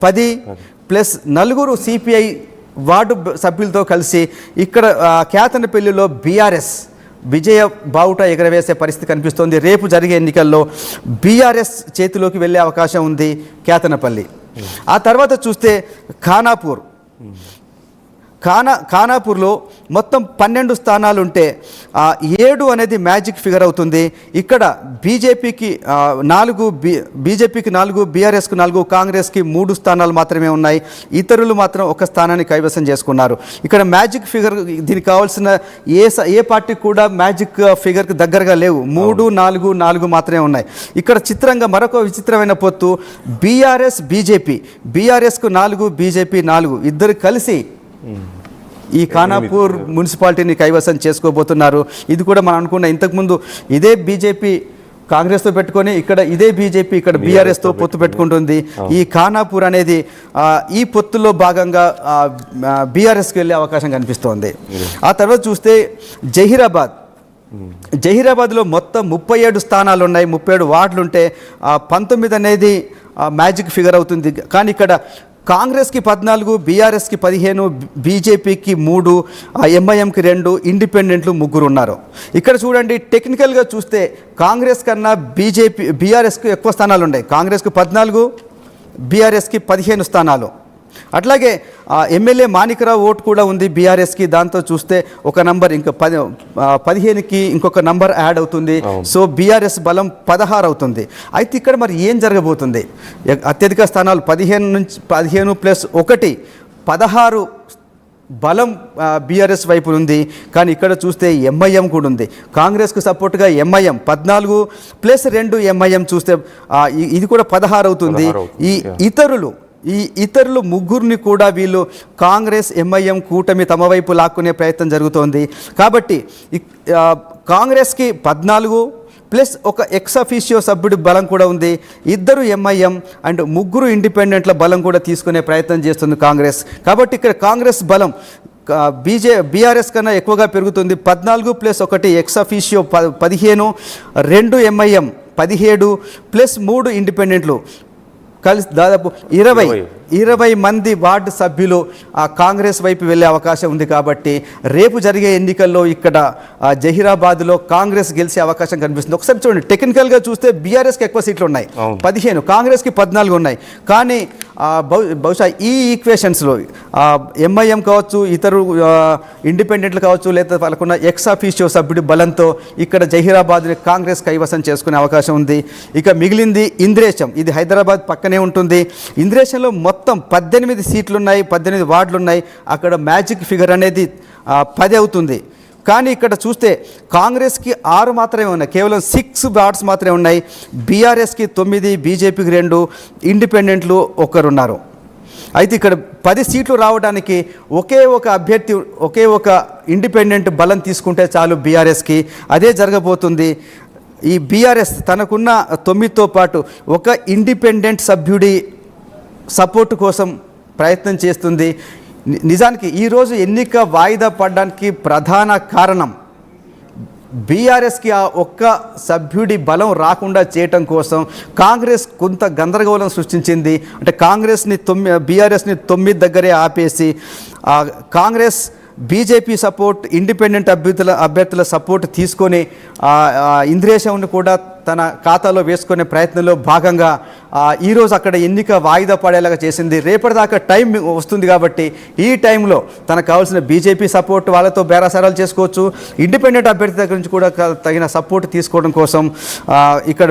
10 plus నలుగురు CPI ward సభ్యులతో కలిసి ఇక్కడ కేతనపల్లిలో బీఆర్ఎస్ విజయ బావుట ఎగరవేసే పరిస్థితి కనిపిస్తోంది. రేపు జరిగే ఎన్నికల్లో బీఆర్ఎస్ చేతిలోకి వెళ్ళే అవకాశం ఉంది కేతనపల్లి. ఆ తర్వాత చూస్తే ఖానాపూర్లో మొత్తం 12 స్థానాలు ఉంటే 7 అనేది మ్యాజిక్ ఫిగర్ అవుతుంది. ఇక్కడ బీజేపీకి 4, బీఆర్ఎస్కు 4, కాంగ్రెస్కి 3 స్థానాలు మాత్రమే ఉన్నాయి. ఇతరులు మాత్రం ఒక స్థానాన్ని కైవసం చేసుకున్నారు. ఇక్కడ మ్యాజిక్ ఫిగర్ దీనికి కావాల్సిన ఏ పార్టీ కూడా మ్యాజిక్ ఫిగర్కి దగ్గరగా లేవు. 3, 4, 4 మాత్రమే ఉన్నాయి. ఇక్కడ చిత్రంగా మరొక విచిత్రమైన పొత్తు బీఆర్ఎస్ బీజేపీ. బీఆర్ఎస్కు 4, బీజేపీ 4, ఇద్దరు కలిసి ఈ ఖానాపూర్ మున్సిపాలిటీని కైవసం చేసుకోబోతున్నారు. ఇది కూడా మనం అనుకున్న ఇంతకుముందు ఇదే బీజేపీ కాంగ్రెస్తో పెట్టుకొని ఇదే బీజేపీ ఇక్కడ బీఆర్ఎస్తో పొత్తు పెట్టుకుంటుంది. ఈ ఖానాపూర్ అనేది ఈ పొత్తులో భాగంగా బీఆర్ఎస్కి వెళ్ళే అవకాశం కనిపిస్తోంది. ఆ తర్వాత చూస్తే జహీరాబాద్లో మొత్తం 37 స్థానాలు ఉన్నాయి, 37 వార్డులు ఉంటే 19 అనేది మ్యాజిక్ ఫిగర్ అవుతుంది. కానీ ఇక్కడ కాంగ్రెస్కి 14, బీఆర్ఎస్కి 15, బీజేపీకి 3, ఎంఐఎంకి 2, ఇండిపెండెంట్లు 3 ఉన్నారు. ఇక్కడ చూడండి, టెక్నికల్గా చూస్తే కాంగ్రెస్ కన్నా బీఆర్ఎస్కి ఎక్కువ స్థానాలు ఉన్నాయి. కాంగ్రెస్కి 14, బీఆర్ఎస్కి 15 స్థానాలు. అట్లాగే ఎమ్మెల్యే మాణిక్రావు ఓటు కూడా ఉంది బీఆర్ఎస్కి. దాంతో చూస్తే ఒక నంబర్ ఇంకా 15కి ఇంకొక నంబర్ యాడ్ అవుతుంది. సో బీఆర్ఎస్ బలం 16 అవుతుంది. అయితే ఇక్కడ మరి ఏం జరగబోతుంది? అత్యధిక స్థానాలు 15 ప్లస్ 1 16 బలం బీఆర్ఎస్ వైపు ఉంది. కానీ ఇక్కడ చూస్తే ఎంఐఎం కూడా ఉంది. కాంగ్రెస్కు సపోర్ట్గా ఎంఐఎం 14 ప్లస్ 2 ఎంఐఎం చూస్తే ఇది కూడా 16 అవుతుంది. ఈ ఇతరులు 3 కూడా వీళ్ళు కాంగ్రెస్ ఎంఐఎం కూటమి తమ వైపు లాక్కునే ప్రయత్నం జరుగుతోంది. కాబట్టి కాంగ్రెస్కి 14 ప్లస్ ఒక ఎక్స్ అఫీషియో సభ్యుడి బలం కూడా ఉంది. 2 ఎంఐఎం అండ్ 3 ఇండిపెండెంట్ల బలం కూడా తీసుకునే ప్రయత్నం చేస్తుంది కాంగ్రెస్. కాబట్టి ఇక్కడ కాంగ్రెస్ బలం బీఆర్ఎస్ కన్నా ఎక్కువగా పెరుగుతుంది. 14 plus 1 ex officio 15, 2 MIM 17 plus 3 ఇండిపెండెంట్లు కలిసి దాదాపు 20 మంది వార్డు సభ్యులు కాంగ్రెస్ వైపు వెళ్ళే అవకాశం ఉంది. కాబట్టి రేపు జరిగే ఎన్నికల్లో ఇక్కడ జహీరాబాద్లో కాంగ్రెస్ గెలిచే అవకాశం కనిపిస్తుంది. ఒకసారి చూడండి, టెక్నికల్గా చూస్తే బీఆర్ఎస్కి ఎక్కువ సీట్లు ఉన్నాయి, 15, కాంగ్రెస్కి 14 ఉన్నాయి. కానీ బహుశా ఈ ఈక్వేషన్స్లో ఎంఐఎం కావచ్చు, ఇతరు ఇండిపెండెంట్లు కావచ్చు, లేదా వాళ్ళకున్న ఎక్స్ అఫీషియో సభ్యుడి బలంతో ఇక్కడ జహీరాబాద్ని కాంగ్రెస్ కైవసం చేసుకునే అవకాశం ఉంది. ఇక మిగిలింది ఇంద్రేశం. ఇది హైదరాబాద్ పక్కనే ఉంటుంది. ఇంద్రేశంలో మొత్తం 18 సీట్లు ఉన్నాయి, 18 వార్డులు ఉన్నాయి. అక్కడ మ్యాజిక్ ఫిగర్ అనేది 10 అవుతుంది. కానీ ఇక్కడ చూస్తే కాంగ్రెస్కి 6 మాత్రమే ఉన్నాయి, కేవలం 6 వార్డ్స్ మాత్రమే ఉన్నాయి. బీఆర్ఎస్కి 9, బీజేపీకి 2, ఇండిపెండెంట్లు 1 ఉన్నారు. అయితే ఇక్కడ 10 సీట్లు రావడానికి ఒకే ఒక అభ్యర్థి, ఒకే ఒక ఇండిపెండెంట్ బలం తీసుకుంటే చాలు బీఆర్ఎస్కి. అదే జరగబోతుంది. ఈ బీఆర్ఎస్ తనకున్న 9తో పాటు ఒక ఇండిపెండెంట్ సభ్యుడి సపోర్టు కోసం ప్రయత్నం చేస్తుంది. నిజానికి ఈరోజు ఎన్నిక వాయిదా పడడానికి ప్రధాన కారణం బీఆర్ఎస్కి ఆ ఒక్క సభ్యుడి బలం రాకుండా చేయటం కోసం కాంగ్రెస్ కొంత గందరగోళం సృష్టించింది. అంటే బీఆర్ఎస్ని 9 దగ్గరే ఆపేసి కాంగ్రెస్ బీజేపీ సపోర్ట్, ఇండిపెండెంట్ అభ్యర్థుల సపోర్ట్ తీసుకొని ఇంద్రేశంను కూడా తన ఖాతాలో వేసుకునే ప్రయత్నంలో భాగంగా ఈరోజు అక్కడ ఎన్నిక వాయిదా పడేలాగా చేసింది. రేపటిదాకా టైం వస్తుంది కాబట్టి ఈ టైంలో తనకు కావాల్సిన బీజేపీ సపోర్ట్ వాళ్ళతో బేరాసారాలు చేసుకోవచ్చు. ఇండిపెండెంట్ అభ్యర్థి దగ్గర నుంచి కూడా తగిన సపోర్ట్ తీసుకోవడం కోసం ఇక్కడ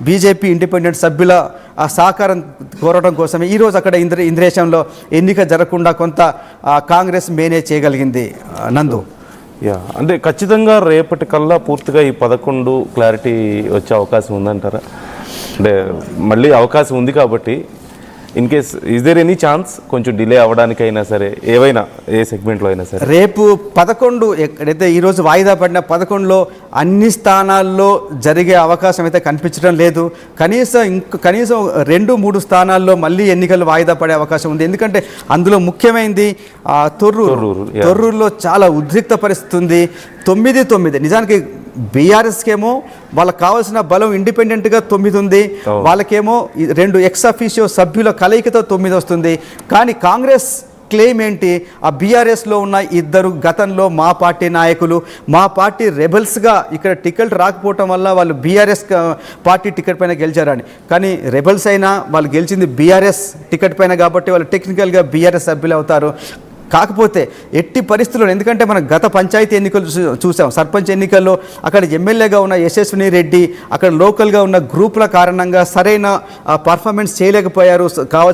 బీజేపీ ఇండిపెండెంట్ సభ్యుల సహకారం కోరడం కోసమే ఈరోజు అక్కడ ఇంద్రేశంలో ఎన్నిక జరగకుండా కొంత కాంగ్రెస్ మేనేజ్ చేయగలిగింది. నందు, అంటే ఖచ్చితంగా రేపటికల్లా పూర్తిగా ఈ 11 క్లారిటీ వచ్చే అవకాశం ఉందంటారా? అంటే మళ్ళీ అవకాశం ఉంది కాబట్టి in case is there any chance కొంచెం డిలే అవ్వడానికైనా సరే, ఏవైనా ఏ సెగ్మెంట్లో అయినా సరే రేపు 11 ఎక్కడైతే ఈరోజు వాయిదా పడిన 11లో అన్ని స్థానాల్లో జరిగే అవకాశం అయితే కనిపించడం లేదు. కనీసం 2-3 స్థానాల్లో మళ్ళీ ఎన్నికలు వాయిదా పడే అవకాశం ఉంది. ఎందుకంటే అందులో ముఖ్యమైనది తొర్రూరులో చాలా ఉద్రిక్త పరిస్థితి ఉంది. 9-9 నిజానికి బీఆర్ఎస్కేమో వాళ్ళకి కావాల్సిన బలం ఇండిపెండెంట్గా 9 ఉంది, వాళ్ళకేమో 2 ఎక్స్ అఫీషియో సభ్యుల కలయికతో 9 వస్తుంది. కానీ కాంగ్రెస్ క్లెయిమ్ ఏంటి, ఆ బీఆర్ఎస్లో ఉన్న 2 గతంలో మా పార్టీ నాయకులు, మా పార్టీ రెబల్స్గా ఇక్కడ టికెట్ రాకపోవటం వల్ల వాళ్ళు బీఆర్ఎస్ పార్టీ టికెట్ పైన గెలిచారని. కానీ రెబల్స్ అయినా వాళ్ళు గెలిచింది బీఆర్ఎస్ టికెట్ పైన కాబట్టి వాళ్ళు టెక్నికల్గా బీఆర్ఎస్ సభ్యులు అవుతారు. కాకపోతే ఎట్టి పరిస్థితుల్లో, ఎందుకంటే మనం గత పంచాయతీ ఎన్నికలు చూసాం, సర్పంచ్ ఎన్నికల్లో అక్కడ ఎమ్మెల్యేగా ఉన్న యశస్విని రెడ్డి అక్కడ లోకల్గా ఉన్న గ్రూపుల కారణంగా సరైన పర్ఫార్మెన్స్ చేయలేకపోయారు, కావాల్సిన